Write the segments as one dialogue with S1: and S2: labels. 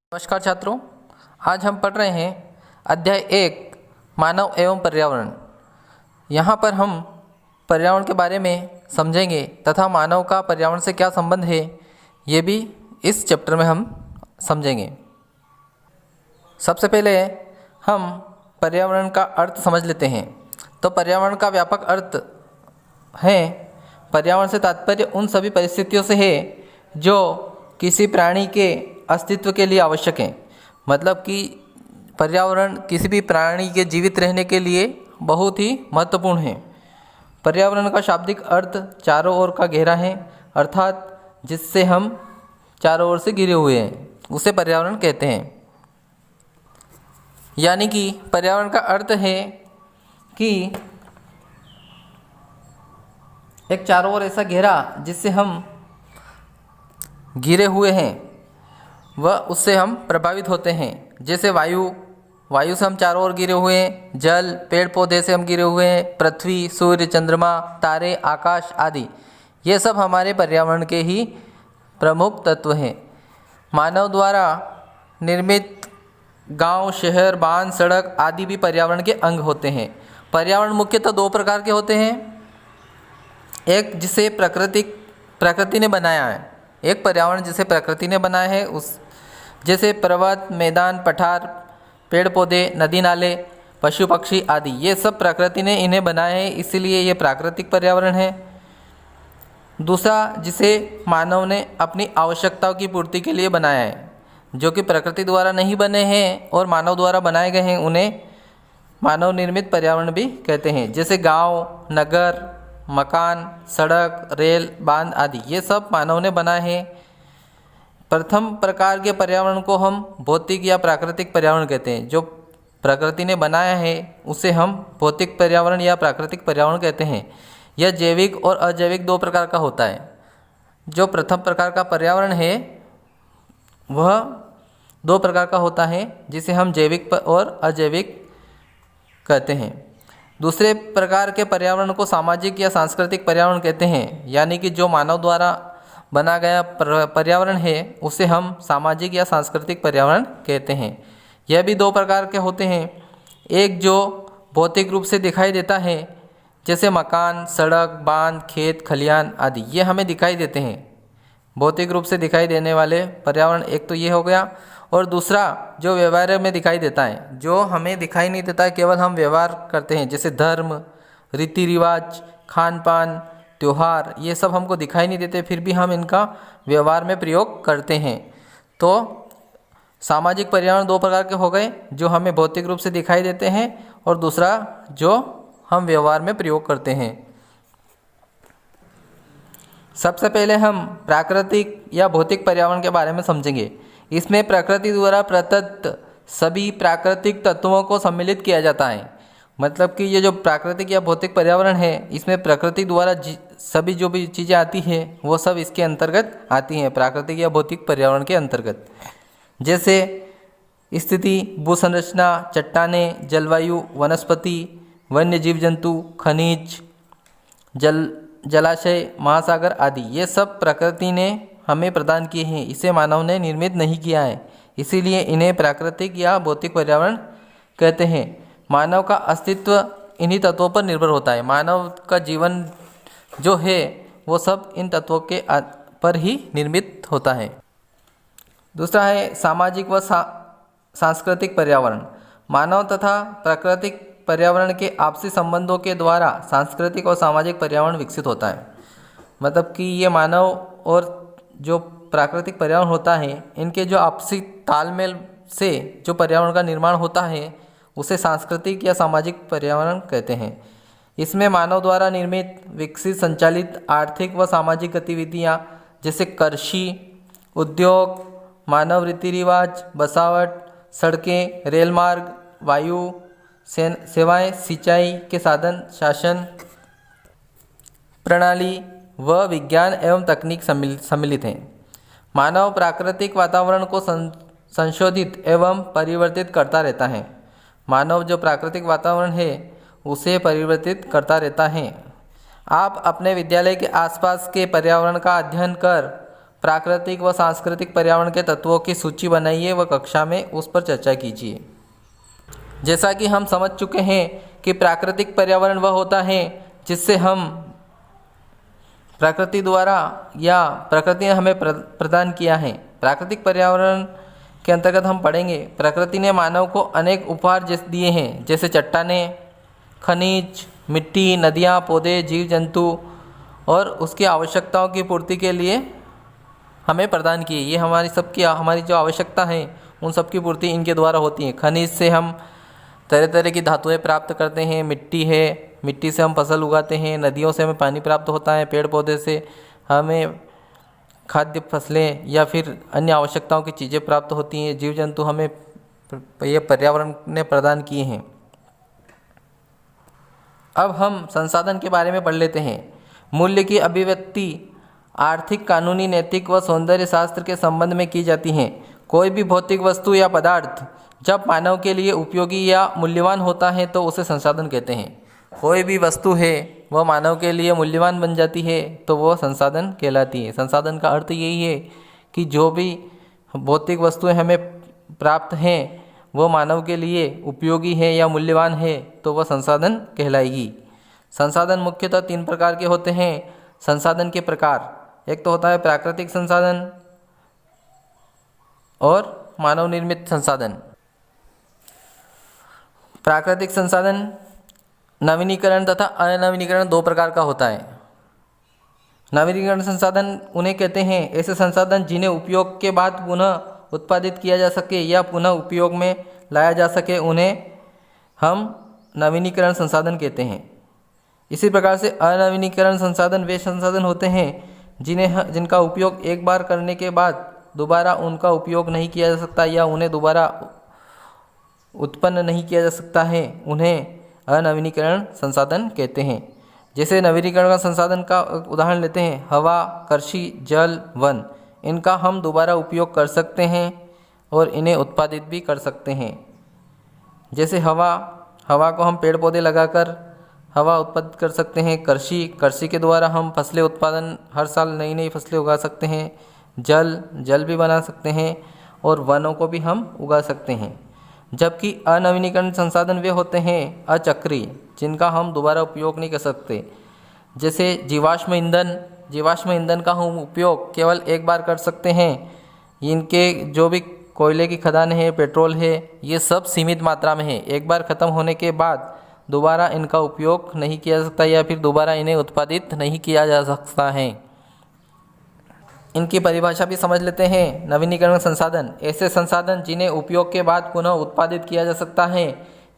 S1: नमस्कार छात्रों, आज हम पढ़ रहे हैं अध्याय 1 मानव एवं पर्यावरण। यहाँ पर हम पर्यावरण के बारे में समझेंगे तथा मानव का पर्यावरण से क्या संबंध है ये भी इस चैप्टर में हम समझेंगे। सबसे पहले हम पर्यावरण का अर्थ समझ लेते हैं। तो पर्यावरण का व्यापक अर्थ है, पर्यावरण से तात्पर्य उन सभी परिस्थितियों से है जो किसी प्राणी के अस्तित्व के लिए आवश्यक है। मतलब कि पर्यावरण किसी भी प्राणी के जीवित रहने के लिए बहुत ही महत्वपूर्ण है। पर्यावरण का शाब्दिक अर्थ चारों ओर का घेरा है, अर्थात जिससे हम चारों ओर से घिरे हुए हैं उसे पर्यावरण कहते हैं। यानी कि पर्यावरण का अर्थ है कि एक चारों ओर ऐसा घेरा जिससे हम घिरे हुए हैं वह उससे हम प्रभावित होते हैं। जैसे वायु से हम चारों ओर घिरे हुए हैं, जल पेड़ पौधे से हम घिरे हुए हैं, पृथ्वी सूर्य चंद्रमा तारे आकाश आदि ये सब हमारे पर्यावरण के ही प्रमुख तत्व हैं। मानव द्वारा निर्मित गांव शहर बांध सड़क आदि भी पर्यावरण के अंग होते हैं। पर्यावरण मुख्यतः दो प्रकार के होते हैं, एक जिसे प्रकृति ने बनाया है, एक पर्यावरण जिसे प्रकृति ने बनाया है, उस जैसे पर्वत मैदान पठार पेड़ पौधे नदी नाले पशु पक्षी आदि ये सब प्रकृति ने इन्हें बनाया है, इसीलिए ये प्राकृतिक पर्यावरण है। दूसरा जिसे मानव ने अपनी आवश्यकताओं की पूर्ति के लिए बनाया है, जो कि प्रकृति द्वारा नहीं बने हैं और मानव द्वारा बनाए गए हैं, उन्हें मानव निर्मित पर्यावरण भी कहते हैं। जैसे गांव नगर मकान सड़क रेल बांध आदि ये सब मानव ने बनाए हैं। प्रथम प्रकार के पर्यावरण को हम भौतिक या प्राकृतिक पर्यावरण कहते हैं। जो प्रकृति ने बनाया है उसे हम भौतिक पर्यावरण या प्राकृतिक पर्यावरण कहते हैं। यह जैविक और अजैविक दो प्रकार का होता है। जो प्रथम प्रकार का पर्यावरण है वह दो प्रकार का होता है, जिसे हम जैविक और अजैविक कहते हैं। दूसरे प्रकार के पर्यावरण को सामाजिक या सांस्कृतिक पर्यावरण कहते हैं। यानी कि जो मानव द्वारा बना गया पर्यावरण है उसे हम सामाजिक या सांस्कृतिक पर्यावरण कहते हैं। यह भी दो प्रकार के होते हैं, एक जो भौतिक रूप से दिखाई देता है जैसे मकान सड़क बांध खेत खलिहान आदि ये हमें दिखाई देते हैं। भौतिक रूप से दिखाई देने वाले पर्यावरण एक तो ये हो गया, और दूसरा जो व्यवहार में दिखाई देता है, जो हमें दिखाई नहीं देता है, केवल हम व्यवहार करते हैं, जैसे धर्म रीति रिवाज खान पान त्यौहार ये सब हमको दिखाई नहीं देते, फिर भी हम इनका व्यवहार में प्रयोग करते हैं। तो सामाजिक पर्यावरण दो प्रकार के हो गए, जो हमें भौतिक रूप से दिखाई देते हैं और दूसरा जो हम व्यवहार में प्रयोग करते हैं। सबसे पहले हम प्राकृतिक या भौतिक पर्यावरण के बारे में समझेंगे। इसमें प्रकृति द्वारा प्रदत्त सभी प्राकृतिक तत्वों को सम्मिलित किया जाता है। मतलब कि ये जो प्राकृतिक या भौतिक पर्यावरण है इसमें प्रकृति द्वारा सभी जो भी चीज़ें आती हैं वो सब इसके अंतर्गत आती हैं, प्राकृतिक या भौतिक पर्यावरण के अंतर्गत। जैसे स्थिति भूसंरचना चट्टानें जलवायु वनस्पति वन्य जीव जंतु खनिज जलाशय महासागर आदि ये सब प्रकृति ने हमें प्रदान किए हैं, इसे मानव ने निर्मित नहीं किया है, इसीलिए इन्हें प्राकृतिक या भौतिक पर्यावरण कहते हैं। मानव का अस्तित्व इन्हीं तत्वों पर निर्भर होता है। मानव का जीवन जो है वो सब इन तत्वों के पर ही निर्मित होता है। दूसरा है सामाजिक व सांस्कृतिक पर्यावरण। मानव तथा प्राकृतिक पर्यावरण के आपसी संबंधों के द्वारा सांस्कृतिक और सामाजिक पर्यावरण विकसित होता है। मतलब कि ये मानव और जो प्राकृतिक पर्यावरण होता है इनके जो आपसी तालमेल से जो पर्यावरण का निर्माण होता है उसे सांस्कृतिक या सामाजिक पर्यावरण कहते हैं। इसमें मानव द्वारा निर्मित विकसित संचालित आर्थिक व सामाजिक गतिविधियाँ जैसे कृषि उद्योग मानव रीति रिवाज बसावट सड़कें रेल मार्ग वायु सेवाएं सिंचाई के साधन शासन प्रणाली व विज्ञान एवं तकनीक सम्मिलित हैं। मानव प्राकृतिक वातावरण को संशोधित एवं परिवर्तित करता रहता है। मानव जो प्राकृतिक वातावरण है उसे परिवर्तित करता रहता है। आप अपने विद्यालय के आसपास के पर्यावरण का अध्ययन कर प्राकृतिक व सांस्कृतिक पर्यावरण के तत्वों की सूची बनाइए व कक्षा में उस पर चर्चा कीजिए। जैसा कि हम समझ चुके हैं कि प्राकृतिक पर्यावरण वह होता है जिससे हम प्रकृति द्वारा या प्रकृति ने हमें प्रदान किया है। प्राकृतिक पर्यावरण के अंतर्गत हम पढ़ेंगे प्रकृति ने मानव को अनेक उपहार दिए हैं, जैसे चट्टानें, खनिज, मिट्टी, नदियाँ, पौधे, जीव जंतु और उसकी आवश्यकताओं की पूर्ति के लिए हमें प्रदान किए। ये हमारी जो आवश्यकता है उन सब की पूर्ति इनके द्वारा होती है। खनिज से हम तरह तरह की धातुएं प्राप्त करते हैं, मिट्टी है, मिट्टी से हम फसल उगाते हैं, नदियों से हमें पानी प्राप्त होता है, पेड़ पौधे से हमें खाद्य फसलें या फिर अन्य आवश्यकताओं की चीज़ें प्राप्त होती हैं, जीव जंतु हमें ये पर्यावरण ने प्रदान किए हैं। अब हम संसाधन के बारे में पढ़ लेते हैं। मूल्य की अभिव्यक्ति आर्थिक, कानूनी, नैतिक व सौंदर्य शास्त्र के संबंध में की जाती हैं। कोई भी भौतिक वस्तु या पदार्थ जब मानव के लिए उपयोगी या मूल्यवान होता है तो उसे संसाधन कहते हैं। कोई भी वस्तु है वह मानव के लिए मूल्यवान बन जाती है तो वह संसाधन कहलाती है। संसाधन का अर्थ यही है कि जो भी भौतिक वस्तुएं हमें प्राप्त हैं वह मानव के लिए उपयोगी है या मूल्यवान है तो वह संसाधन कहलाएगी। संसाधन मुख्यतः 3 प्रकार के होते हैं। संसाधन के प्रकार, एक तो होता है प्राकृतिक संसाधन और मानव निर्मित संसाधन। प्राकृतिक संसाधन नवीनीकरण तथा अनवीनीकरण 2 प्रकार का होता है। नवीनीकरण संसाधन उन्हें कहते हैं ऐसे संसाधन जिन्हें उपयोग के बाद पुनः उत्पादित किया जा सके या पुनः उपयोग में लाया जा सके, उन्हें हम नवीनीकरण संसाधन कहते हैं। इसी प्रकार से अनवीनीकरण संसाधन वे संसाधन होते हैं जिनका उपयोग एक बार करने के बाद दोबारा उनका उपयोग नहीं किया जा सकता या उन्हें दोबारा उत्पन्न नहीं किया जा सकता है, उन्हें अनवीनीकरण संसाधन कहते हैं। जैसे नवीनीकरण का संसाधन का उदाहरण लेते हैं, हवा, कृषि, जल, वन। इनका हम दोबारा उपयोग कर सकते हैं और इन्हें उत्पादित भी कर सकते हैं। जैसे हवा को हम पेड़ पौधे लगाकर हवा उत्पादित कर सकते हैं। कृषि के द्वारा हम फसलें उत्पादन हर साल नई नई फसलें उगा सकते हैं। जल भी बना सकते हैं और वनों को भी हम उगा सकते हैं। जबकि अनवीनीकरण संसाधन वे होते हैं अचक्रीय, जिनका हम दोबारा उपयोग नहीं कर सकते। जैसे जीवाश्म ईंधन का हम उपयोग केवल एक बार कर सकते हैं। इनके जो भी कोयले की खदान है, पेट्रोल है, ये सब सीमित मात्रा में है। एक बार ख़त्म होने के बाद दोबारा इनका उपयोग नहीं किया जा सकता या फिर दोबारा इन्हें उत्पादित नहीं किया जा सकता है। इनकी परिभाषा भी समझ लेते हैं। नवीनीकरण संसाधन ऐसे संसाधन जिन्हें उपयोग के बाद पुनः उत्पादित किया जा सकता है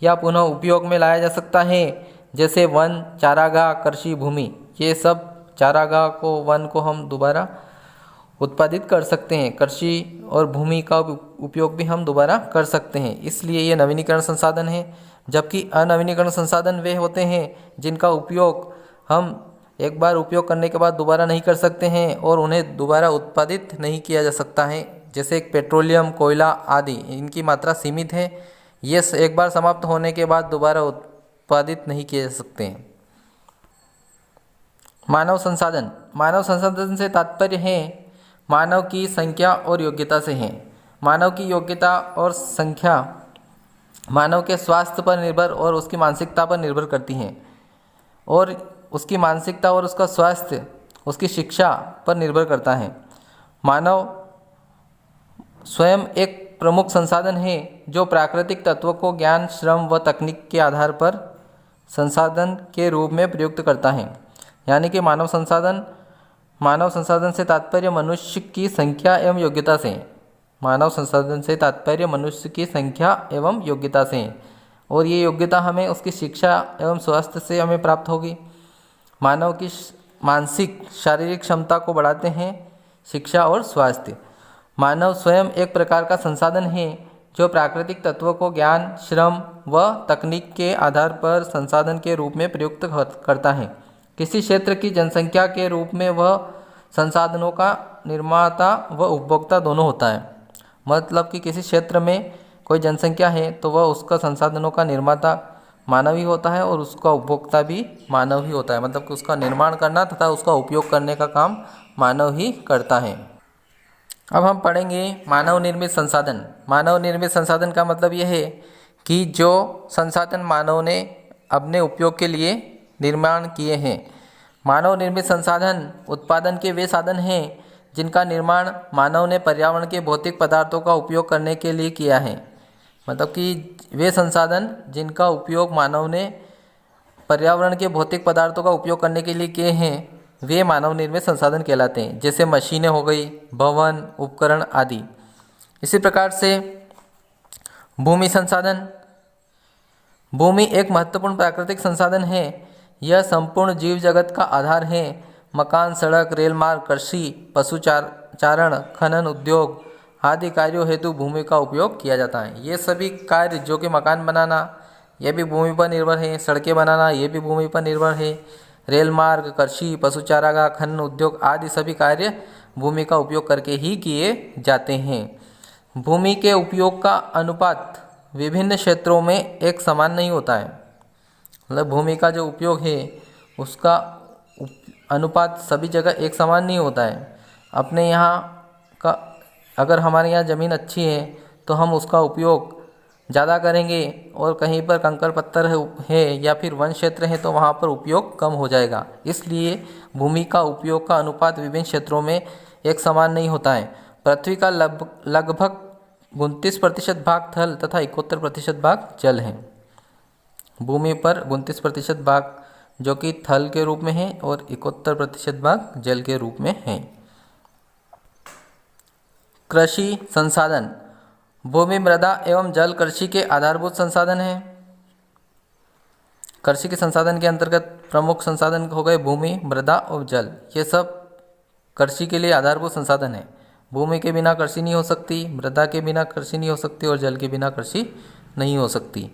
S1: या पुनः उपयोग में लाया जा सकता है, जैसे वन, चारागाह, कृषि भूमि। ये सब चारागाह को, वन को हम दोबारा उत्पादित कर सकते हैं। कृषि और भूमि का उपयोग भी हम दोबारा कर सकते हैं, इसलिए ये नवीनीकरण संसाधन है। जबकि अनवीनीकरण संसाधन वे होते हैं जिनका उपयोग हम एक बार उपयोग करने के बाद दोबारा नहीं कर सकते हैं और उन्हें दोबारा उत्पादित नहीं किया जा सकता है। जैसे पेट्रोलियम, कोयला आदि, इनकी मात्रा सीमित है। ये एक बार समाप्त होने के बाद दोबारा उत्पादित नहीं किए जा सकते हैं। मानव संसाधन से तात्पर्य है मानव की संख्या और योग्यता से है। मानव की योग्यता और संख्या मानव के स्वास्थ्य पर निर्भर और उसकी मानसिकता पर निर्भर करती हैं, और उसकी मानसिकता और उसका स्वास्थ्य उसकी शिक्षा पर निर्भर करता है। मानव स्वयं एक प्रमुख संसाधन है जो प्राकृतिक तत्वों को ज्ञान, श्रम व तकनीक के आधार पर संसाधन के रूप में प्रयुक्त करता है। यानी कि मानव संसाधन से तात्पर्य मनुष्य की संख्या एवं योग्यता से है। मानव संसाधन से तात्पर्य मनुष्य की संख्या एवं योग्यता से है, और ये योग्यता हमें उसकी शिक्षा एवं स्वास्थ्य से हमें प्राप्त होगी। मानव की मानसिक शारीरिक क्षमता को बढ़ाते हैं शिक्षा और स्वास्थ्य। मानव स्वयं एक प्रकार का संसाधन है जो प्राकृतिक तत्वों को ज्ञान, श्रम व तकनीक के आधार पर संसाधन के रूप में प्रयुक्त करता है। किसी क्षेत्र की जनसंख्या के रूप में वह संसाधनों का निर्माता व उपभोक्ता दोनों होता है। मतलब कि किसी क्षेत्र में कोई जनसंख्या है तो वह उसका संसाधनों का निर्माता मानव ही होता है और उसका उपभोक्ता भी मानव ही होता है, मतलब कि उसका निर्माण करना तथा उसका उपयोग करने का काम मानव ही करता है। अब हम पढ़ेंगे मानव निर्मित संसाधन। मानव निर्मित संसाधन का मतलब यह है कि जो संसाधन मानव ने अपने उपयोग के लिए निर्माण किए हैं। मानव निर्मित संसाधन उत्पादन के वे साधन हैं जिनका निर्माण मानव ने पर्यावरण के भौतिक पदार्थों का उपयोग करने के लिए किया है। मतलब कि वे संसाधन जिनका उपयोग मानव ने पर्यावरण के भौतिक पदार्थों का उपयोग करने के लिए किए हैं वे मानव निर्मित संसाधन कहलाते हैं, जैसे मशीनें हो गई, भवन, उपकरण आदि। इसी प्रकार से भूमि संसाधन। भूमि एक महत्वपूर्ण प्राकृतिक संसाधन है। यह संपूर्ण जीव जगत का आधार है। मकान, सड़क, रेल मार्ग, कृषि, पशुचारण, खनन, उद्योग आदि कार्यों हेतु भूमि का उपयोग किया जाता है। ये सभी कार्य जो कि मकान बनाना यह भी भूमि पर निर्भर है, सड़कें बनाना ये भी भूमि पर निर्भर है, रेल मार्ग, कृषि, पशुचारागाह, खनन, उद्योग आदि सभी कार्य भूमि का उपयोग करके ही किए जाते हैं। भूमि के उपयोग का अनुपात विभिन्न क्षेत्रों में एक समान नहीं होता है। मतलब भूमि का जो उपयोग है उसका अनुपात सभी जगह एक समान नहीं होता है। अपने यहाँ का अगर हमारे यहाँ ज़मीन अच्छी है तो हम उसका उपयोग ज़्यादा करेंगे और कहीं पर कंकड़ पत्थर है या फिर वन क्षेत्र है तो वहाँ पर उपयोग कम हो जाएगा। इसलिए भूमि का उपयोग का अनुपात विभिन्न क्षेत्रों में एक समान नहीं होता है। पृथ्वी का लगभग 29% भाग थल तथा 71% भाग जल है। भूमि पर 29% भाग जो कि थल के रूप में है और 71% भाग जल के रूप में है। कृषि संसाधन। भूमि, मृदा एवं जल कृषि के आधारभूत संसाधन हैं। कृषि के संसाधन के अंतर्गत प्रमुख संसाधन हो गए भूमि, मृदा और जल। ये सब कृषि के लिए आधारभूत संसाधन है। भूमि के बिना कृषि नहीं हो सकती, मृदा के बिना कृषि नहीं हो सकती और जल के बिना कृषि नहीं हो सकती।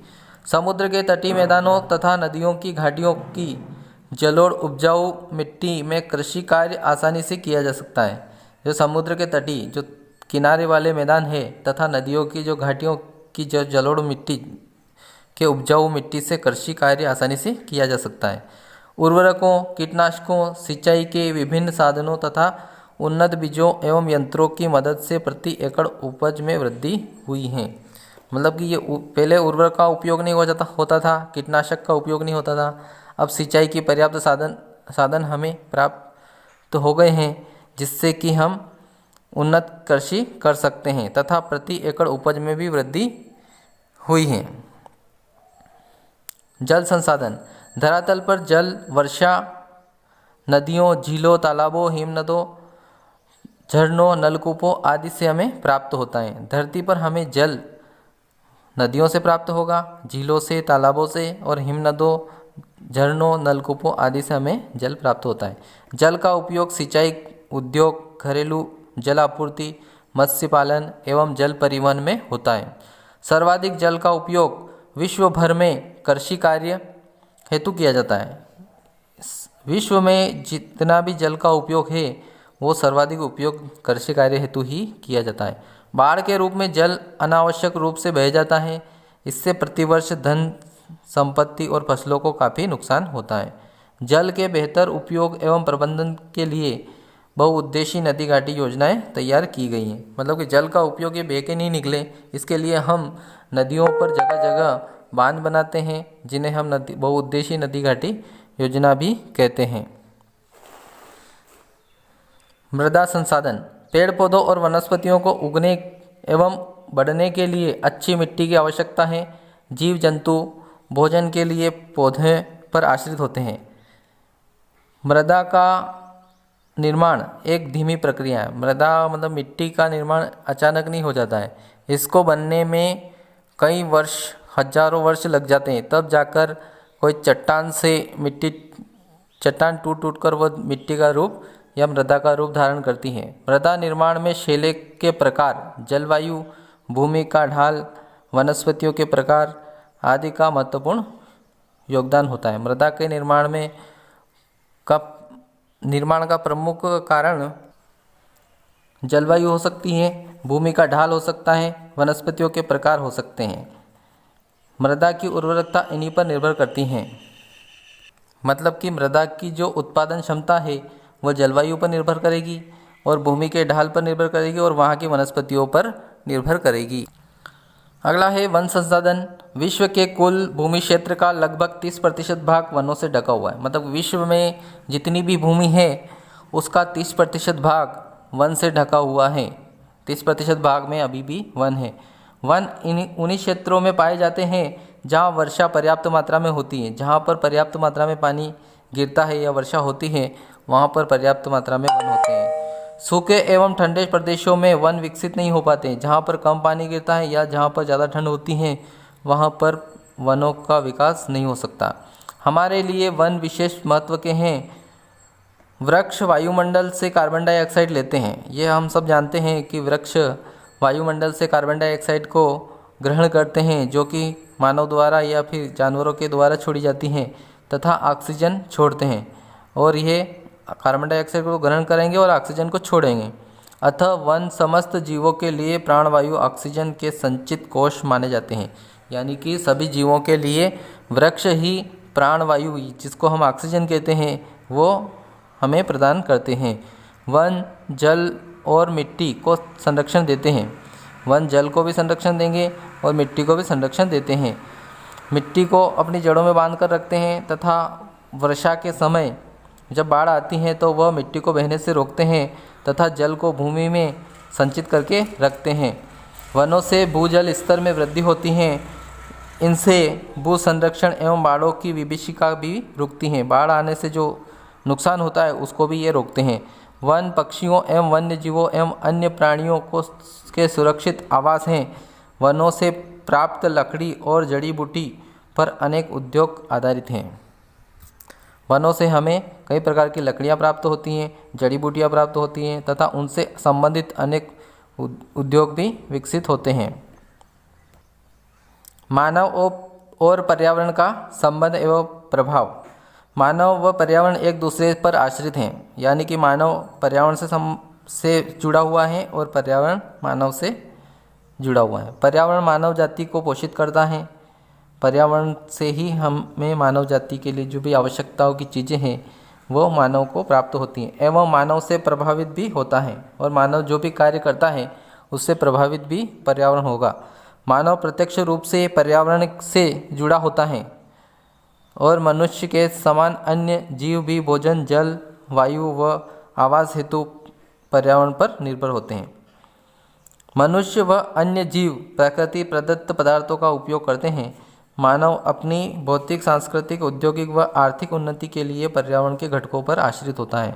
S1: समुद्र के तटीय मैदानों तथा नदियों की घाटियों की जलोढ़ उपजाऊ मिट्टी में कृषि कार्य आसानी से किया जा सकता है। जो समुद्र के तटीय जो किनारे वाले मैदान है तथा नदियों की जो घाटियों की जो जलोढ़ मिट्टी के उपजाऊ मिट्टी से कृषि कार्य आसानी से किया जा सकता है। उर्वरकों, कीटनाशकों, सिंचाई के विभिन्न साधनों तथा उन्नत बीजों एवं यंत्रों की मदद से प्रति एकड़ उपज में वृद्धि हुई है। मतलब कि ये पहले उर्वरक का उपयोग नहीं होता था, कीटनाशक का उपयोग नहीं होता था। अब सिंचाई की पर्याप्त साधन हमें प्राप्त हो गए हैं जिससे कि हम उन्नत कृषि कर सकते हैं तथा प्रति एकड़ उपज में भी वृद्धि हुई है। जल संसाधन। धरातल पर जल वर्षा, नदियों, झीलों, तालाबों, हिमनदों, झरनों, नलकूपों आदि से हमें प्राप्त होता है। धरती पर हमें जल नदियों से प्राप्त होगा, झीलों से, तालाबों से और हिमनदों, झरनों, नलकूपों आदि से हमें जल प्राप्त होता है। जल का उपयोग सिंचाई, उद्योग, घरेलू जल आपूर्ति, मत्स्य पालन एवं जल परिवहन में होता है। सर्वाधिक जल का उपयोग विश्व भर में कृषि कार्य हेतु किया जाता है। विश्व में जितना भी जल का उपयोग है वो सर्वाधिक उपयोग कृषि कार्य हेतु ही किया जाता है। बाढ़ के रूप में जल अनावश्यक रूप से बह जाता है। इससे प्रतिवर्ष धन संपत्ति और फसलों को काफ़ी नुकसान होता है। जल के बेहतर उपयोग एवं प्रबंधन के लिए बहुउद्देशीय नदी घाटी योजनाएं तैयार की गई हैं। मतलब कि जल का उपयोग ये बह के नहीं निकले, इसके लिए हम नदियों पर जगह जगह बांध बनाते हैं जिन्हें हम बहुउद्देशीय नदी घाटी योजना भी कहते हैं। मृदा संसाधन। पेड़ पौधों और वनस्पतियों को उगने एवं बढ़ने के लिए अच्छी मिट्टी की आवश्यकता है। जीव जंतु भोजन के लिए पौधे पर आश्रित होते हैं। मृदा का निर्माण एक धीमी प्रक्रिया है। मृदा मतलब मिट्टी का निर्माण अचानक नहीं हो जाता है। इसको बनने में कई वर्ष, हजारों वर्ष लग जाते हैं, तब जाकर कोई चट्टान टूट कर वो मिट्टी का रूप या मृदा का रूप धारण करती है। मृदा निर्माण में शैले के प्रकार, जलवायु, भूमि का ढाल, वनस्पतियों के प्रकार आदि का महत्वपूर्ण योगदान होता है। मृदा के निर्माण का प्रमुख कारण जलवायु हो सकती है, भूमि का ढाल हो सकता है, वनस्पतियों के प्रकार हो सकते हैं। मृदा की उर्वरकता इन्हीं पर निर्भर करती हैं। मतलब कि मृदा की जो उत्पादन क्षमता है वह जलवायु पर निर्भर करेगी और भूमि के ढाल पर निर्भर करेगी और वहाँ की वनस्पतियों पर निर्भर करेगी। अगला है वन संसाधन। विश्व के कुल भूमि क्षेत्र का लगभग 30% भाग वनों से ढका हुआ है। मतलब विश्व में जितनी भी भूमि है उसका 30% भाग वन से ढका हुआ है। 30% भाग में अभी भी वन है। वन उन्हीं क्षेत्रों में पाए जाते हैं जहाँ वर्षा पर्याप्त मात्रा में होती है। जहाँ पर पर्याप्त मात्रा में पानी गिरता है या वर्षा होती है वहाँ पर पर्याप्त मात्रा में वन होते हैं। सूखे एवं ठंडे प्रदेशों में वन विकसित नहीं हो पाते। जहाँ पर कम पानी गिरता है या जहाँ पर ज़्यादा ठंड होती है वहाँ पर वनों का विकास नहीं हो सकता। हमारे लिए वन विशेष महत्व के हैं। वृक्ष वायुमंडल से कार्बन डाइऑक्साइड लेते हैं। ये हम सब जानते हैं कि वृक्ष वायुमंडल से कार्बन डाइऑक्साइड को ग्रहण करते हैं जो कि मानव द्वारा या फिर जानवरों के द्वारा छोड़ी जाती हैं तथा ऑक्सीजन छोड़ते हैं। और ये कार्बन डाइऑक्साइड को ग्रहण करेंगे और ऑक्सीजन को छोड़ेंगे। अतः वन समस्त जीवों के लिए प्राणवायु ऑक्सीजन के संचित कोश माने जाते हैं। यानी कि सभी जीवों के लिए वृक्ष ही प्राणवायु जिसको हम ऑक्सीजन कहते हैं वो हमें प्रदान करते हैं। वन जल और मिट्टी को संरक्षण देते हैं। वन जल को भी संरक्षण देंगे और मिट्टी को भी संरक्षण देते हैं। मिट्टी को अपनी जड़ों में बांध कर रखते हैं तथा वर्षा के समय जब बाढ़ आती है तो वह मिट्टी को बहने से रोकते हैं तथा जल को भूमि में संचित करके रखते हैं। वनों से भूजल स्तर में वृद्धि होती है। इनसे भू संरक्षण एवं बाढ़ों की विभीषिका भी रुकती हैं। बाढ़ आने से जो नुकसान होता है उसको भी ये रोकते हैं। वन पक्षियों एवं वन्य जीवों एवं अन्य प्राणियों को के सुरक्षित आवास हैं। वनों से प्राप्त लकड़ी और जड़ी बूटी पर अनेक उद्योग आधारित हैं। वनों से हमें कई प्रकार की लकड़ियाँ प्राप्त होती हैं, जड़ी बूटियाँ प्राप्त होती हैं तथा उनसे संबंधित अनेक उद्योग भी विकसित होते हैं। मानव और पर्यावरण का संबंध एवं प्रभाव। मानव व पर्यावरण एक दूसरे पर आश्रित हैं। यानी कि मानव पर्यावरण से जुड़ा हुआ है और पर्यावरण मानव से जुड़ा हुआ है। पर्यावरण मानव जाति को पोषित करता है। पर्यावरण से ही हमें मानव जाति के लिए जो भी आवश्यकताओं की चीज़ें हैं वो मानव को प्राप्त होती हैं एवं मानव से प्रभावित भी होता है। और मानव जो भी कार्य करता है उससे प्रभावित भी पर्यावरण होगा। मानव प्रत्यक्ष रूप से पर्यावरण से जुड़ा होता है और मनुष्य के समान अन्य जीव भी भोजन, जल, वायु व आवास हेतु पर्यावरण पर निर्भर होते हैं। मनुष्य व अन्य जीव प्रकृति प्रदत्त पदार्थों का उपयोग करते हैं। मानव अपनी भौतिक, सांस्कृतिक, औद्योगिक व आर्थिक उन्नति के लिए पर्यावरण के घटकों पर आश्रित होता है।